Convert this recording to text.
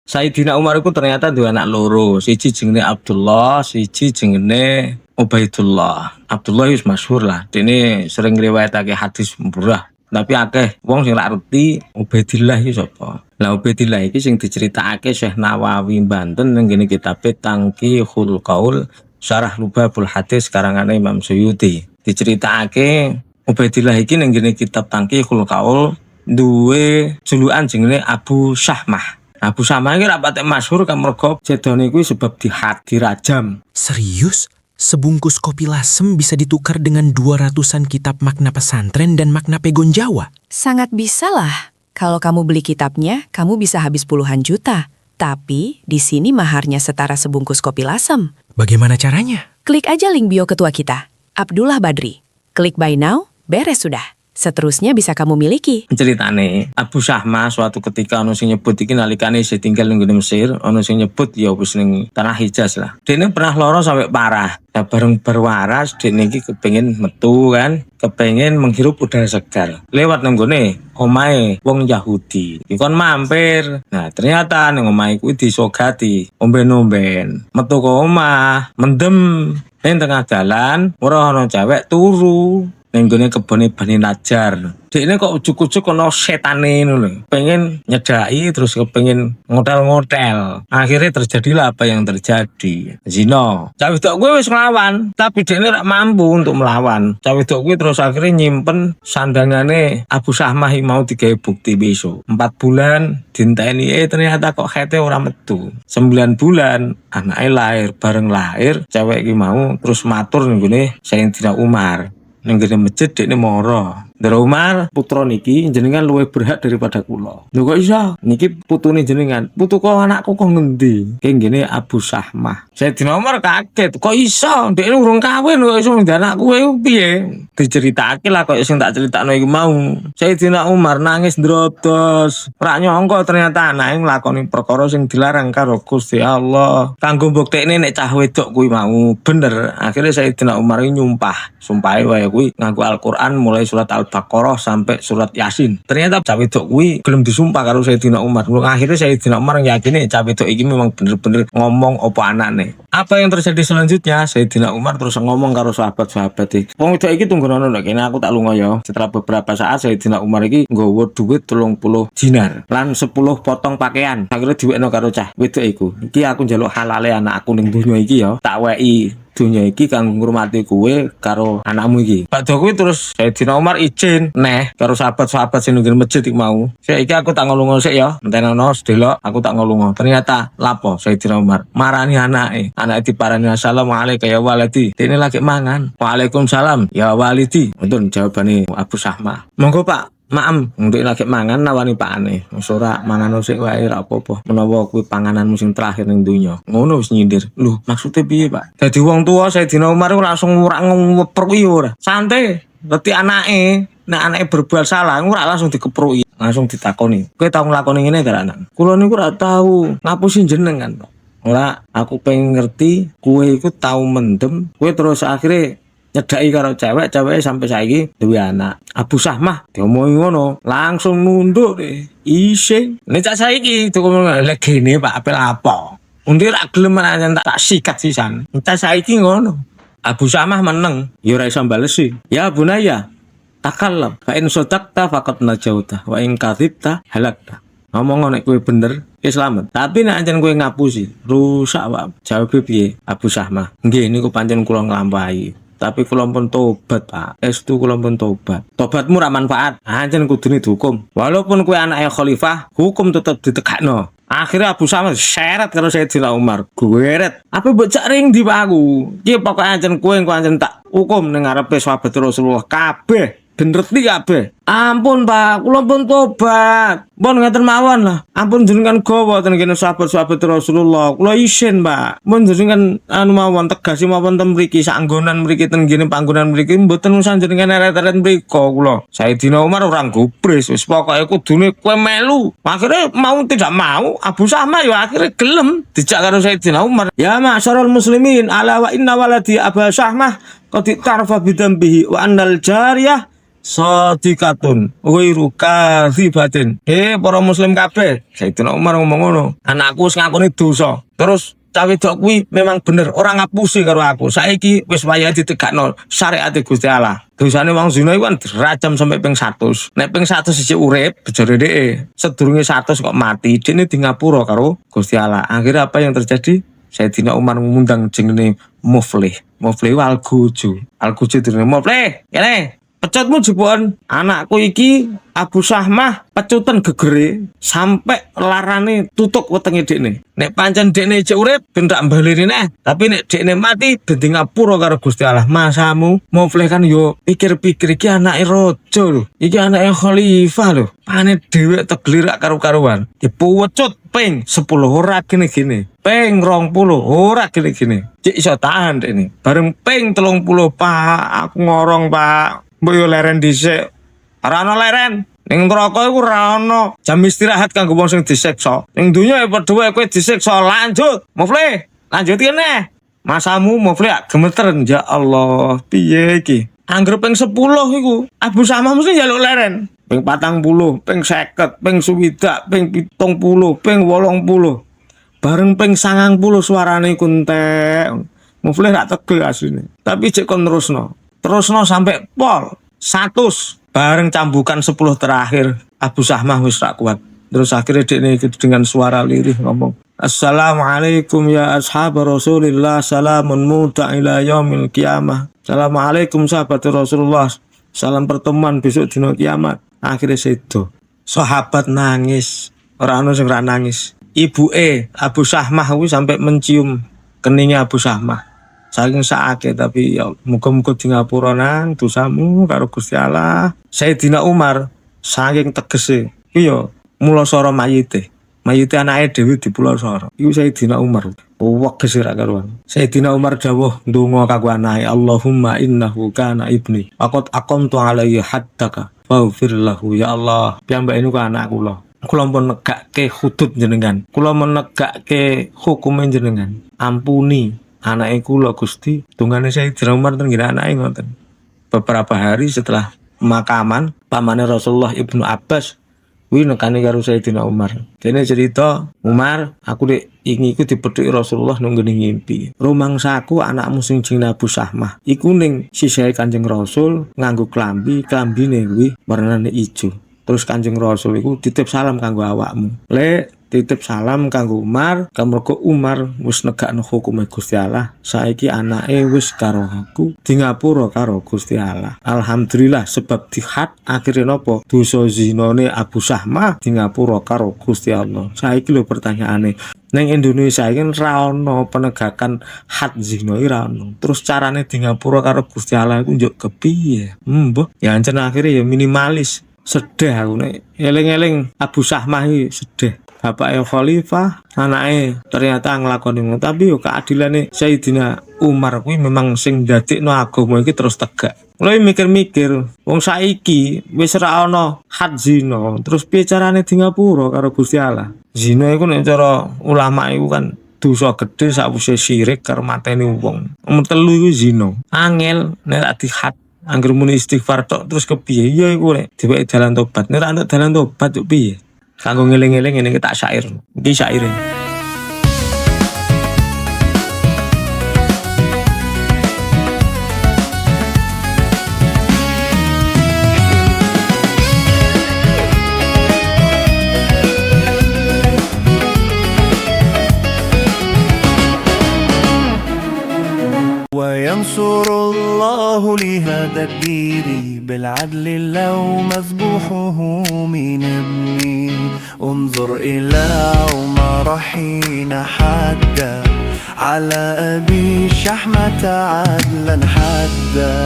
Sayyidina Umar itu ternyata dua anak loro, siji jenenge Abdullah, siji jenenge Ubaidullah. Abdullah wis masyhur lah, dene sering riwayatake hadis murah. Tapi akeh wong sing lak ngerti Ubaidillah iki sapa. Lah Ubaidillah iki sing diceritakake Syekh Nawawi Banten ning ngene kitabe Tangqihul Qaul Syarah Lubabul Hadis karangane Imam Suyuti. Diceritakake Ubaidillah iki ning ngene kitab Tangqihul Qaul duwe julukan jenenge Abu Syahmah. Abu Syahmah iki rapate masyhur kan mergo jedone kuwi sebab dirajam. Serius? Sebungkus kopi lasem bisa ditukar dengan 200-an kitab makna pesantren dan makna pegon Jawa? Sangat bisa lah. Kalau kamu beli kitabnya, kamu bisa habis puluhan juta. Tapi di sini maharnya setara sebungkus kopi lasem. Bagaimana caranya? Klik aja link bio ketua kita, Abdullah Badri. Klik buy now, beres sudah. Seterusnya bisa kamu miliki. Ceritane Abu Syahmah suatu ketika ono sing nyebut iki nalikane isih tinggal ning Mesir, ono sing nyebut ya wis ning tanah Hijaz lah. Dene pernah lara sampai parah. Nah, bareng berwaras dene iki kepengin metu kan, kepengin menghirup udara segar. Lewat nang gone omahe wong Yahudi. Dikon mampir. Nah, ternyata ning omahe kuwi disogati, omben-omben. Metu ke omah, mendem ning tengah dalan, ora ono cewek turu. Ning gone kebone Bani Najjar. Dekne kok ujuk-ujuk ana setane ngono lho. Pengen nyedaki terus kepengin ngotel-ngotel. Akhirnya terjadilah apa yang terjadi. Zina. Cah wedok kuwi wis nglawan, tapi dekne ora mampu untuk melawan. Cah wedok kuwi terus akhirnya nyimpen sandangane Abu Syahmah mau digawe bukti besok. 4 bulan dinteni ternyata kok khete ora metu. 9 bulan anake lahir, bareng lahir cewek iki mau terus matur ning gone Sayyidina Umar. Ning gene masjid dekne mara. Ndara Umar, putra niki jenengan luwih berhak daripada kula. Lho kok iso? Niki putune jenengan. Putu kok anakku kok ngendi? Ki ngene Abu Syahmah. Sayyidina Umar kaget. Kok iso? Dekne urung kawin kok iso ngendi anakku kuwi piye? Diceritake lah kok sing tak critakno iki mau. Sayyidina Umar nangis ndrodos. Ora nyangka ternyata anake nglakoni perkara sing dilarang karo Gusti Allah. Kanggo mbuktekne nek cah wedok kuwi mau bener. Akhirnya Sayyidina Umar nyumpah. Sumpahe wae kuwi nganggo Al-Qur'an mulai surat Al-Baqarah sampai surat Yasin. Ternyata cah wedok kuwi gelem disumpah karo Sayyidina Umar. Akhirnya Sayyidina Umar yakini cah wedok iki memang bener-bener ngomong apa anane. Apa yang terjadi selanjutnya? Sayyidina Umar terus ngomong karo sahabat-sahabat iki. Wong wedok iki tunggunono nek kene aku tak lunga ya. Setelah beberapa saat Sayyidina Umar iki nggawa duit 30 dinar lan 10 potong pakaian. Akhirnya diwekno karo cah wedok iku. Iki aku njaluk halale anakku ning donya iki ya. Tak weki dunia iki kanggo ngurmati kowe karo anakmu iki. Padha kuwi terus Sayyidina Umar izin neh karo sahabat-sahabat sing nang masjid iki mau. Saiki aku tak ngolongo sik ya, entenono sedelok aku tak ngolongo. Ternyata lapo Sayyidina Umar marani anake. Anake diparani assalamualaikum ya walidi. Dene lagi mangan. Waalaikumsalam ya walidi. Untuk jawabane Abu Syahmah. Monggo Pak. Maem, ndek lagi mangan nawani pakane. Wis ora mangan sik wae ora apa-apa. Menawa kuwi pangananmu sing terakhir ning donya. Ngono wis nyindir. Lho, maksudnya piye, Pak? Dadi wong tuwa Sayyidina Umar langsung ora ngepruki ora. Santai, ngerti anake. Nek anake berbuat salah, ora langsung dikepruki. Langsung ditakoni. Kowe tau nglakoni ngene ta, Anak? Kula niku ora tau ngapusi jenengan, Pak. Ora, aku pengen ngerti kowe iku tau mendem, kowe terus akhirnya nyedaki karo cewek sampai saiki duwe anak. Abu Syahmah diomongi ngono, langsung nunduk deh. Ising. Nek cak saiki tukune legene Pak apel apa? Undir ra gelem aja tak sikat sisan. Cak saiki ngono. Abu Syahmah meneng, ya ora iso balesi. Ya bunaya, takallam. Fa in sadaqta faqad najauta wa in kadzibta halakta. Ngomong nek kowe bener, ya selamat. Tapi nek ancen kowe ngapusi, rusak Pak. Jawab piye? Abu Syahmah. Nggih niku pancen kula nglampahi. Tapi kula pun tobat, Pak. Estu kula pun tobat. Tobatmu ra manfaat. Ancen kudune dihukum. Walaupun kowe anake khalifah, hukum tetep ditegakno. Akhirnya Abu Syahmah seret karo Sayyidina Umar. Gweret. Apa mbok cak ring di Pak aku? Ki pokoke ancen kowe engko ancen tak hukum ning ngarepe sahabat Rasulullah kabeh. Benerti kabeh. Ampun Pak, kula pun tobat. Pun ngaten mawon lah. Ampun jenengan gawa ten kene sahabat-sahabat Rasulullah. Kula isin, Pak. Pun jenengan anu mawon tegasi mawon ten mriki sanggonan mriki ten kene panggonan mriki mboten usah jenengan eret-eret mriko kula. Sayyidina Umar ora gubris, wis pokoke kudune kowe melu. Akhirnya mau tidak mau, Abu Syahmah ya akhirnya gelem dijak karo Sayyidina Umar. Ya ma'syarul muslimin, ala wa inna waladi Abu Syahmah qad tarfa bidambihi wa annal jariyah shadiqatun ghairu kadzibatin. Para muslim kabeh, Sayyidina Umar ngomong ngono. Anakku wis ngakoni dosa. Terus cawe dok kuwi memang bener ora ngapusi karo aku. Saiki wis wayahe ditegakno syariat Gusti Allah. Dosane wong zina iku kan dirajam sampai ping 100. Nek ping 100 isih urip, bejare dhek sedurunge 100 kok mati, dene di ngapura karo Gusti Allah. Akhirnya apa yang terjadi? Sayyidina Umar mengundang jenenge Muflih. Muflih Al-Guju. Al-Guju direne Muflih. Kene pecutmu jebon anakku iki Abu Syahmah pecutan gegere sampai larane tutuk wetenge dekne. Nek pancen dekne isih urip ben tak mbaleni neh, tapi nek dekne mati ben di ngapura karo Gusti Allah. Masamu Muflih kan yo pikir-pikir iki anake raja lho. Iki anake khalifah lho. Pane dhewe teglirak karo-karuan. Dipucut ping 10 ora gene-gene. Ping 20 ora gene-gene. Cek iso tahan dekne. Bareng ping 30, Pak, aku ngorong, Pak. Mbok yo leren dhisik. Ora ana leren. Ning neraka iku ora ana jam istirahat kanggo wong sing disiksa. Ning donya ya padha wae kowe disiksa. Lanjut, Muflih. Lanjut kene. Masamu Muflih gemeter. Ya Allah, piye iki? Angger ping 10 iku Abu Syahmah mesti njaluk leren. Ping 40, ping 50, ping 60, ping 70, ping 80. Bareng ping 90 suarane iku entek. Muflih gak tegel asline. Tapi cek kon terusno sampai pol 100. Bareng cambukan 10 terakhir Abu Syahmah wis ra kuat. Terus akhirnya dekne dengan suara lirih ngomong, Assalamualaikum ya ashab Rasulillah, salamun muda ila yaumil qiyamah. Assalamualaikum sahabat Rasulullah, salam pertemuan besok dina kiamat. Akhirnya sedo. Sahabat nangis, ora ono sing ra nangis. Ibuke Abu Syahmah kuwi sampai mencium keninge Abu Syahmah. Saking sakit, tapi ya muga-muga di ngapura nang dosamu karo Gusti Allah. Sayyidina Umar saking tegese iya mulosoro mayite anake dhewe dipulosoro. Iku Sayyidina Umar weges ra karuan. Sayyidina Umar dawuh ndonga kanggo anake, Allahumma innahu kana ibni faqad aqamtu alaihi haddaka faghfir lahu. Ya Allah, piyambake niku anak kula. Kula pun negake hudud jenengan. Kula menegake hukum jenengan. Ampuni anake kula Gusti. Tungane Sayyidina Umar ten ngira anake ngoten. Beberapa hari setelah pemakaman, pamane Rasulullah Ibnu Abbas kuwi nekani karo Sayyidina Umar. Dene cerita, Umar, aku dek ingin iku dipethuk Rasulullah nang ngene ngimpi. Rumangsaku anakmu sing jenenge Abu Syahmah iku ning sisihe Kanjeng Rasul nganggo klambine kuwi warnane ijo. Terus Kanjeng Rasul iku titip salam kanggo awakmu. Titip salam kanggo Umar, kamerga Umar wis negakno hukume Gusti Allah. Saiki anake wis karo aku di ngapura karo Gusti Allah. Alhamdulillah sebab dihad akhire napa? Dosa zinane Abu Syahmah di ngapura karo Gusti Allah. Saiki lho pertanyaane, ning Indonesia iki ra ono penegakan had zina ora ono. Terus carane di ngapura karo Gusti Allah iku njuk kepiye? Mbah, ya ancen akhire ya minimalis. Sedih aku nek eling-eling Abu Syahmah iki sedih. Bapake khalifah, anake ternyata nglakoni ngono. Tapi yo keadilane Sayyidina Umar kuwi memang sing ndadekno agama iki terus tegak. Mulai mikir-mikir, wong saiki wis ora ana had zina, terus piye carane di ngapura karo Gusti Allah? Zina iku nek cara ulama iku kan dosa gedhe sakwise syirik karo mateni wong. Nomor 3 iku zina. Angel nek tak dihad angger muni istighfar tok terus kepiye? Ya iku nek diweki dalan tobat. Nek ora entuk dalan tobat yo piye? Kanggo ngeling-eling ngene iki tak syair. Iki syaire. وينصر الله لهذا الدين بالعدل لو مذبوحه من ابني انظر إلى عمر حين حد على أبي شحمة عدلا حدا